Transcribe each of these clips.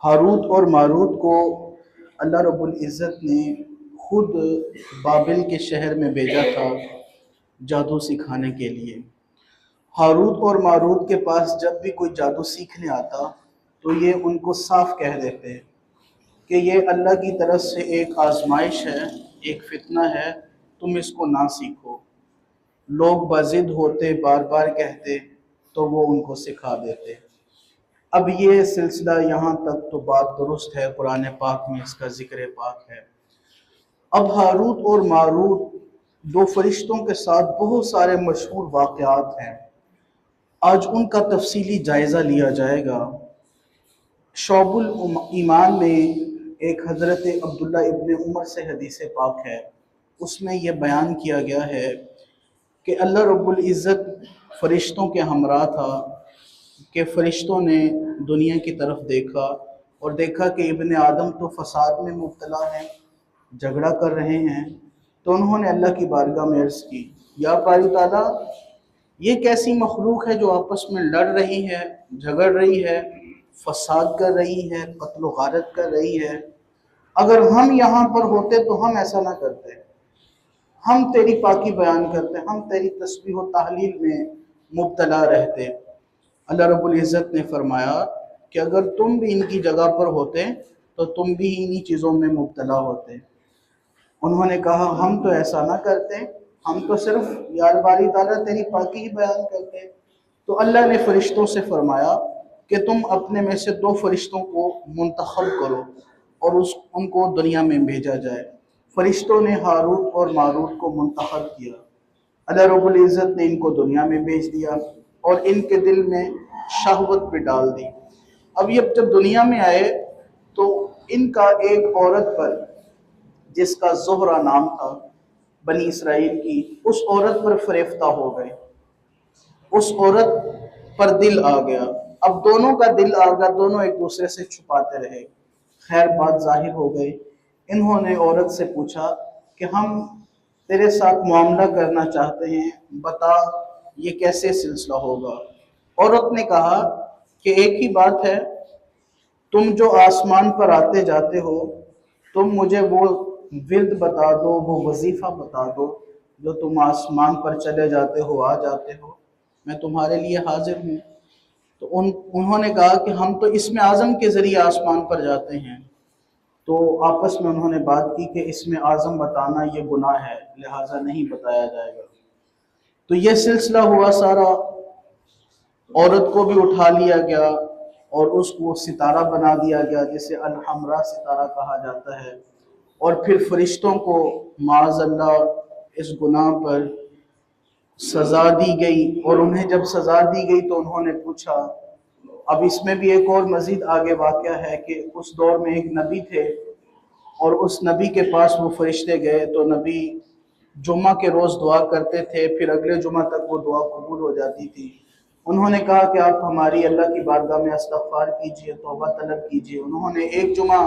Harut اور ماروت کو اللہ رب العزت نے خود بابل کے شہر میں بھیجا تھا جادو سکھانے کے لیے۔ ہاروت اور ماروت کے پاس جب بھی کوئی جادو سیکھنے آتا تو یہ ان کو صاف کہہ دیتے کہ یہ اللہ کی طرف سے ایک آزمائش ہے، ایک فتنہ ہے، تم اس کو نہ سیکھو۔ لوگ بضد ہوتے، بار بار کہتے تو وہ ان کو سکھا دیتے۔ اب یہ سلسلہ یہاں تک تو بات درست ہے، قرآن پاک میں اس کا ذکر پاک ہے۔ اب ہاروت اور ماروت دو فرشتوں کے ساتھ بہت سارے مشہور واقعات ہیں، آج ان کا تفصیلی جائزہ لیا جائے گا۔ شعب الایمان میں ایک حضرت عبداللہ ابن عمر سے حدیث پاک ہے، اس میں یہ بیان کیا گیا ہے کہ اللہ رب العزت فرشتوں کے ہمراہ تھا کہ فرشتوں نے دنیا کی طرف دیکھا اور دیکھا کہ ابن آدم تو فساد میں مبتلا ہیں، جھگڑا کر رہے ہیں، تو انہوں نے اللہ کی بارگاہ میں عرض کی، یا باری تعالیٰ یہ کیسی مخلوق ہے جو آپس میں لڑ رہی ہے، جھگڑ رہی ہے، فساد کر رہی ہے، قتل و غارت کر رہی ہے۔ اگر ہم یہاں پر ہوتے تو ہم ایسا نہ کرتے، ہم تیری پاکی بیان کرتے، ہم تیری تسبیح و تحلیل میں مبتلا رہتے۔ اللہ رب العزت نے فرمایا کہ اگر تم بھی ان کی جگہ پر ہوتے تو تم بھی انہی چیزوں میں مبتلا ہوتے۔ انہوں نے کہا ہم تو ایسا نہ کرتے، ہم تو صرف یا باری تعالیٰ تیری پاکی ہی بیان کرتے۔ تو اللہ نے فرشتوں سے فرمایا کہ تم اپنے میں سے دو فرشتوں کو منتخب کرو اور ان کو دنیا میں بھیجا جائے۔ فرشتوں نے ہاروت اور ماروت کو منتخب کیا، اللہ رب العزت نے ان کو دنیا میں بھیج دیا اور ان کے دل میں شہوت بھی ڈال دی۔ اب یہ جب دنیا میں آئے تو ان کا ایک عورت پر جس کا زہرہ نام تھا بنی اسرائیل کی، اس عورت پر فریفتہ ہو گئے، اس عورت پر دل آ گیا۔ اب دونوں کا دل آ گیا، دونوں ایک دوسرے سے چھپاتے رہے، خیر بات ظاہر ہو گئی۔ انہوں نے عورت سے پوچھا کہ ہم تیرے ساتھ معاملہ کرنا چاہتے ہیں، بتا یہ کیسے سلسلہ ہوگا۔ عورت نے کہا کہ ایک ہی بات ہے، تم جو آسمان پر آتے جاتے ہو، تم مجھے وہ ورد بتا دو، وہ وظیفہ بتا دو جو تم آسمان پر چلے جاتے ہو، آ جاتے ہو، میں تمہارے لیے حاضر ہوں۔ تو انہوں نے کہا کہ ہم تو اسم اعظم کے ذریعے آسمان پر جاتے ہیں۔ تو آپس میں انہوں نے بات کی کہ اسم اعظم بتانا یہ گناہ ہے، لہٰذا نہیں بتایا جائے گا۔ تو یہ سلسلہ ہوا سارا، عورت کو بھی اٹھا لیا گیا اور اس کو ستارہ بنا دیا گیا جسے الحمرا ستارہ کہا جاتا ہے، اور پھر فرشتوں کو معاذ اللہ اس گناہ پر سزا دی گئی۔ اور انہیں جب سزا دی گئی تو انہوں نے پوچھا، اب اس میں بھی ایک اور مزید آگے واقعہ ہے کہ اس دور میں ایک نبی تھے اور اس نبی کے پاس وہ فرشتے گئے تو نبی جمعہ کے روز دعا کرتے تھے، پھر اگلے جمعہ تک وہ دعا قبول ہو جاتی تھی۔ انہوں نے کہا کہ آپ ہماری اللہ کی بارگاہ میں استغفار کیجئے، توبہ طلب کیجئے۔ انہوں نے ایک جمعہ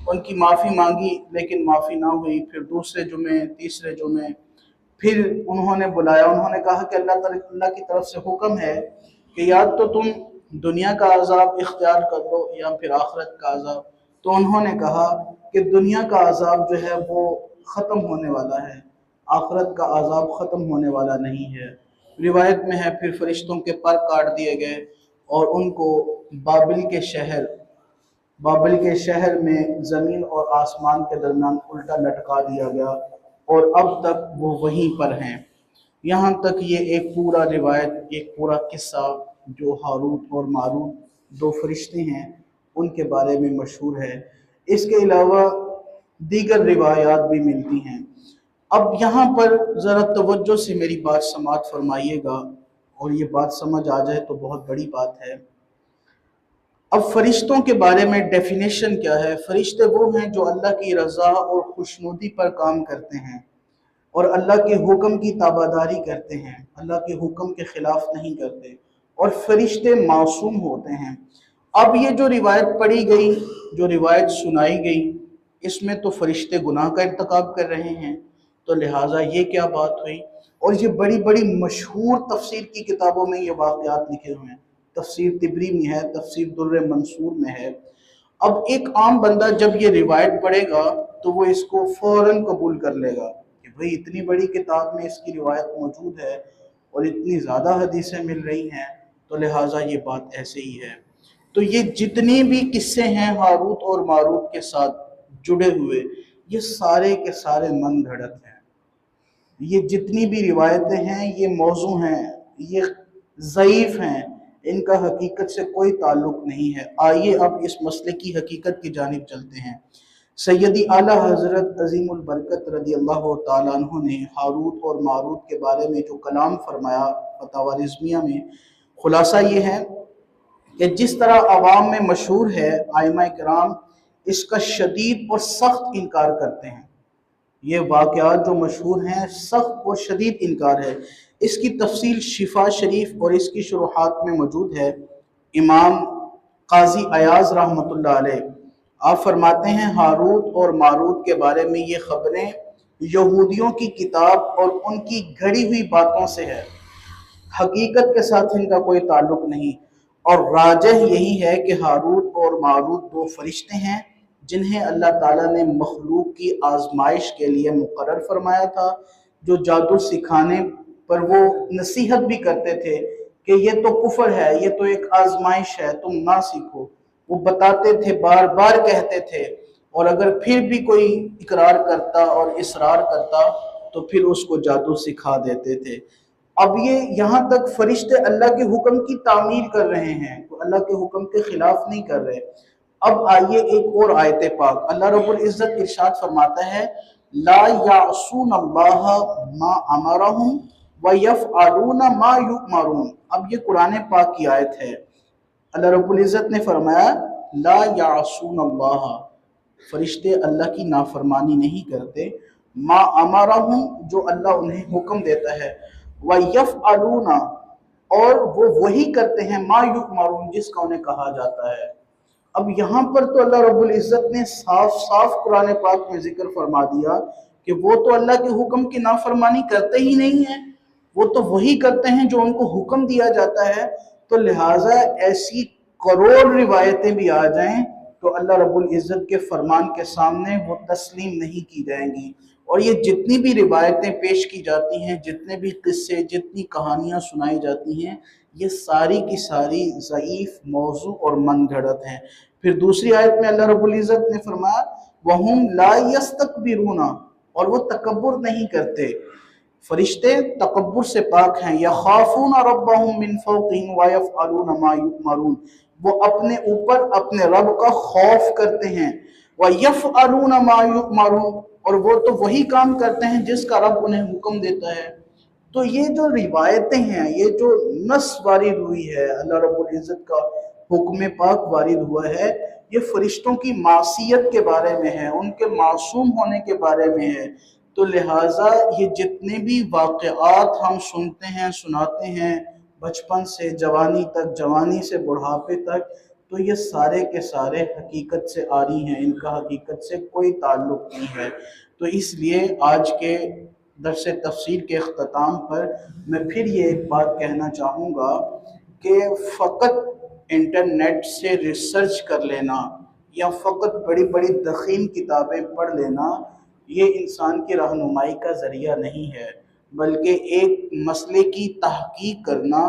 ان کی معافی مانگی لیکن معافی نہ ہوئی، پھر دوسرے جمعے، تیسرے جمعے، پھر انہوں نے بلایا، انہوں نے کہا کہ اللہ کی طرف سے حکم ہے کہ یا تو تم دنیا کا عذاب اختیار کر لو یا پھر آخرت کا عذاب۔ تو انہوں نے کہا کہ دنیا کا عذاب جو ہے وہ ختم ہونے والا ہے، آخرت کا عذاب ختم ہونے والا نہیں ہے۔ روایت میں ہے پھر فرشتوں کے پر کاٹ دیے گئے اور ان کو بابل کے شہر میں زمین اور آسمان کے درمیان الٹا لٹکا دیا گیا اور اب تک وہ وہیں پر ہیں۔ یہاں تک یہ ایک پورا روایت، ایک پورا قصہ جو ہاروت اور ماروت دو فرشتے ہیں ان کے بارے میں مشہور ہے۔ اس کے علاوہ دیگر روایات بھی ملتی ہیں۔ اب یہاں پر ذرا توجہ سے میری بات سماعت فرمائیے گا، اور یہ بات سمجھ آ جائے تو بہت بڑی بات ہے۔ اب فرشتوں کے بارے میں ڈیفینیشن کیا ہے؟ فرشتے وہ ہیں جو اللہ کی رضا اور خوشنودی پر کام کرتے ہیں اور اللہ کے حکم کی تابعداری کرتے ہیں، اللہ کے حکم کے خلاف نہیں کرتے، اور فرشتے معصوم ہوتے ہیں۔ اب یہ جو روایت پڑھی گئی، جو روایت سنائی گئی، اس میں تو فرشتے گناہ کا ارتکاب کر رہے ہیں، تو لہٰذا یہ کیا بات ہوئی؟ اور یہ بڑی بڑی مشہور تفسیر کی کتابوں میں یہ واقعات لکھے ہوئے ہیں، تفسیر طبری میں ہے، تفسیر در منصور میں ہے۔ اب ایک عام بندہ جب یہ روایت پڑھے گا تو وہ اس کو فوراً قبول کر لے گا کہ بھئی اتنی بڑی کتاب میں اس کی روایت موجود ہے اور اتنی زیادہ حدیثیں مل رہی ہیں، تو لہٰذا یہ بات ایسے ہی ہے۔ تو یہ جتنی بھی قصے ہیں ہاروت اور ماروت کے ساتھ جڑے ہوئے، یہ سارے کے سارے من گھڑت ہیں۔ یہ جتنی بھی روایتیں ہیں یہ موضوع ہیں، یہ ضعیف ہیں، ان کا حقیقت سے کوئی تعلق نہیں ہے۔ آئیے اب اس مسئلے کی حقیقت کی جانب چلتے ہیں۔ سیدی اعلیٰ حضرت عظیم البرکت رضی اللہ تعالیٰ عنہ نے ہاروت اور ماروت کے بارے میں جو کلام فرمایا فتاوی رضویہ میں، خلاصہ یہ ہے کہ جس طرح عوام میں مشہور ہے، ائمہ کرام اس کا شدید اور سخت انکار کرتے ہیں۔ یہ واقعات جو مشہور ہیں سخت اور شدید انکار ہے۔ اس کی تفصیل شفا شریف اور اس کی شروحات میں موجود ہے۔ امام قاضی ایاز رحمۃ اللہ علیہ آپ فرماتے ہیں ہاروت اور ماروت کے بارے میں یہ خبریں یہودیوں کی کتاب اور ان کی گھڑی ہوئی باتوں سے ہے، حقیقت کے ساتھ ان کا کوئی تعلق نہیں، اور راجح یہی ہے کہ ہاروت اور ماروت دو فرشتے ہیں جنہیں اللہ تعالیٰ نے مخلوق کی آزمائش کے لیے مقرر فرمایا تھا، جو جادو سکھانے پر وہ نصیحت بھی کرتے تھے کہ یہ تو کفر ہے، یہ تو ایک آزمائش ہے، تم نہ سیکھو۔ وہ بتاتے تھے، بار بار کہتے تھے، اور اگر پھر بھی کوئی اقرار کرتا اور اصرار کرتا تو پھر اس کو جادو سکھا دیتے تھے۔ اب یہ یہاں تک فرشتے اللہ کے حکم کی تعمیل کر رہے ہیں، اللہ کے حکم کے خلاف نہیں کر رہے۔ اب آئیے ایک اور آیت پاک، اللہ رب العزت ارشاد فرماتا ہے لا یعصون اللہ ما امرہم ویفعلون ما یؤمرون۔ اب یہ قرآن پاک کی آیت ہے۔ اللہ رب العزت نے فرمایا لا یعصون اللہ، فرشتے اللہ کی نافرمانی نہیں کرتے، ما امرہم جو اللہ انہیں حکم دیتا ہے، ویفعلون اور وہ وہی کرتے ہیں، ما یؤمرون جس کا انہیں کہا جاتا ہے۔ اب یہاں پر تو اللہ رب العزت نے صاف صاف قرآن پاک میں ذکر فرما دیا کہ وہ تو اللہ کے حکم کی نافرمانی کرتے ہی نہیں ہیں، وہ تو وہی کرتے ہیں جو ان کو حکم دیا جاتا ہے۔ تو لہٰذا ایسی کروڑ روایتیں بھی آ جائیں تو اللہ رب العزت کے فرمان کے سامنے وہ تسلیم نہیں کی جائیں گی۔ اور یہ جتنی بھی روایتیں پیش کی جاتی ہیں، جتنے بھی قصے، جتنی کہانیاں سنائی جاتی ہیں، یہ ساری کی ساری ضعیف موضوع اور من گھڑت ہیں۔ پھر دوسری آیت میں اللہ رب العزت نے فرمایا وَهُمْ لَا يَسْتَكْبِرُونَ اور وہ تکبر نہیں کرتے۔ فرشتے تکبر سے پاک ہیں۔ يَخَافُونَ رَبَّهُمْ مِنْ فَوْقِهِمْ وَيَفْعَلُونَ مَا يُؤْمَرُونَ وہ اپنے اوپر اپنے رب کا خوف کرتے ہیں۔ وَيَفْعَلُونَ مَا يُؤْمَرُونَ اور وہ تو وہی کام کرتے ہیں جس کا رب انہیں حکم دیتا ہے۔ تو یہ جو روایتیں ہیں، یہ جو نص وارد ہوئی ہے، اللہ رب العزت کا حکم پاک وارد ہوا ہے، یہ فرشتوں کی معصیت کے بارے میں ہے، ان کے معصوم ہونے کے بارے میں ہے۔ تو لہٰذا یہ جتنے بھی واقعات ہم سنتے ہیں، سناتے ہیں، بچپن سے جوانی تک، جوانی سے بڑھاپے تک، تو یہ سارے کے سارے حقیقت سے عاری ہیں، ان کا حقیقت سے کوئی تعلق نہیں ہے۔ تو اس لیے آج کے درس تفسیر کے اختتام پر میں پھر یہ ایک بات کہنا چاہوں گا کہ فقط انٹرنیٹ سے ریسرچ کر لینا یا فقط بڑی بڑی ضخیم کتابیں پڑھ لینا یہ انسان کی رہنمائی کا ذریعہ نہیں ہے، بلکہ ایک مسئلے کی تحقیق کرنا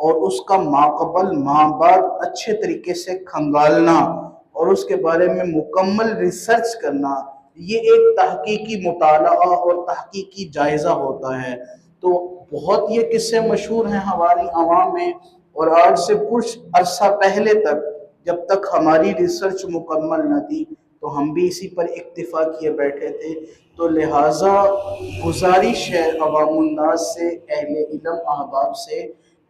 اور اس کا ماقبل ماں بعد اچھے طریقے سے کھنگالنا اور اس کے بارے میں مکمل ریسرچ کرنا، یہ ایک تحقیقی مطالعہ اور تحقیقی جائزہ ہوتا ہے۔ تو بہت یہ قصے مشہور ہیں ہماری عوام میں، اور آج سے کچھ عرصہ پہلے تک جب تک ہماری ریسرچ مکمل نہ تھی تو ہم بھی اسی پر اکتفا کیے بیٹھے تھے۔ تو لہٰذا گزارش ہے عوام الناس سے، اہل علم احباب سے،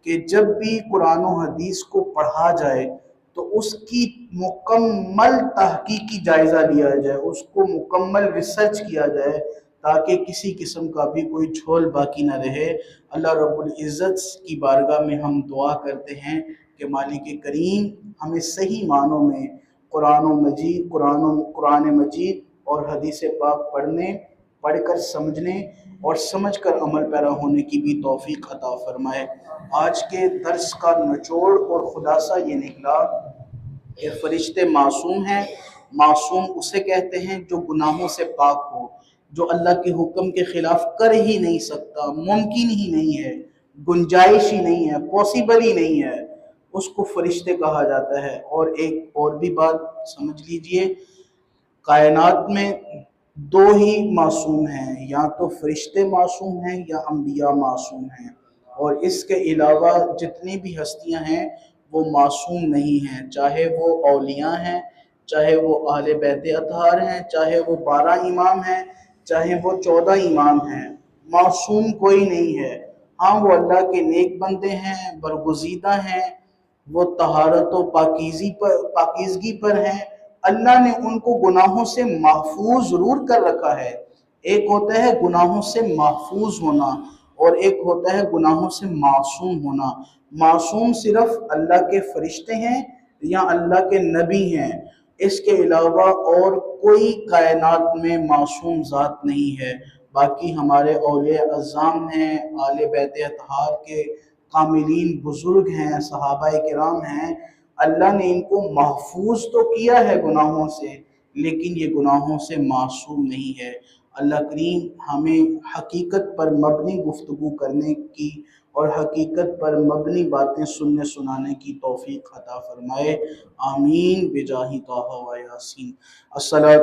کہ جب بھی قرآن و حدیث کو پڑھا جائے تو اس کی مکمل تحقیقی جائزہ لیا جائے، اس کو مکمل ریسرچ کیا جائے، تاکہ کسی قسم کا بھی کوئی جھول باقی نہ رہے۔ اللہ رب العزت کی بارگاہ میں ہم دعا کرتے ہیں کہ مالک کریم ہمیں صحیح معنوں میں قرآن مجید اور حدیث پاک پڑھ کر سمجھنے اور سمجھ کر عمل پیرا ہونے کی بھی توفیق عطا فرمائے۔ آج کے درس کا نچوڑ اور خلاصہ یہ نکلا کہ فرشتے معصوم ہیں. معصوم اسے کہتے ہیں جو گناہوں سے پاک ہو، جو اللہ کے حکم کے خلاف کر ہی نہیں سکتا، ممکن ہی نہیں ہے، گنجائش ہی نہیں ہے، پاسبل ہی نہیں ہے، اس کو فرشتے کہا جاتا ہے. اور ایک اور بھی بات سمجھ لیجئے، کائنات میں دو ہی معصوم ہیں، یا تو فرشتے معصوم ہیں یا انبیاء معصوم ہیں، اور اس کے علاوہ جتنی بھی ہستیاں ہیں وہ معصوم نہیں ہیں، چاہے وہ اولیاء ہیں، چاہے وہ اہل بیت اطہار ہیں، چاہے وہ 12 امام ہیں، چاہے وہ 14 امام ہیں، معصوم کوئی نہیں ہے. ہاں وہ اللہ کے نیک بندے ہیں، برگزیدہ ہیں، وہ طہارت و پاکیزگی پر ہیں. اللہ نے ان کو گناہوں سے محفوظ ضرور کر رکھا ہے. ایک ہوتا ہے گناہوں سے محفوظ ہونا، اور ایک ہوتا ہے گناہوں سے معصوم ہونا. معصوم صرف اللہ کے فرشتے ہیں یا اللہ کے نبی ہیں، اس کے علاوہ اور کوئی کائنات میں معصوم ذات نہیں ہے. باقی ہمارے اولیاء اعظام ہیں، اہل بیت اطہار کے کاملین بزرگ ہیں، صحابہ کرام ہیں، اللہ نے ان کو محفوظ تو کیا ہے گناہوں سے، لیکن یہ گناہوں سے معصوم نہیں ہے. اللہ کریم ہمیں حقیقت پر مبنی گفتگو کرنے کی اور حقیقت پر مبنی باتیں سننے سنانے کی توفیق عطا فرمائے. آمین بجاہ طہ و یاسین. السلام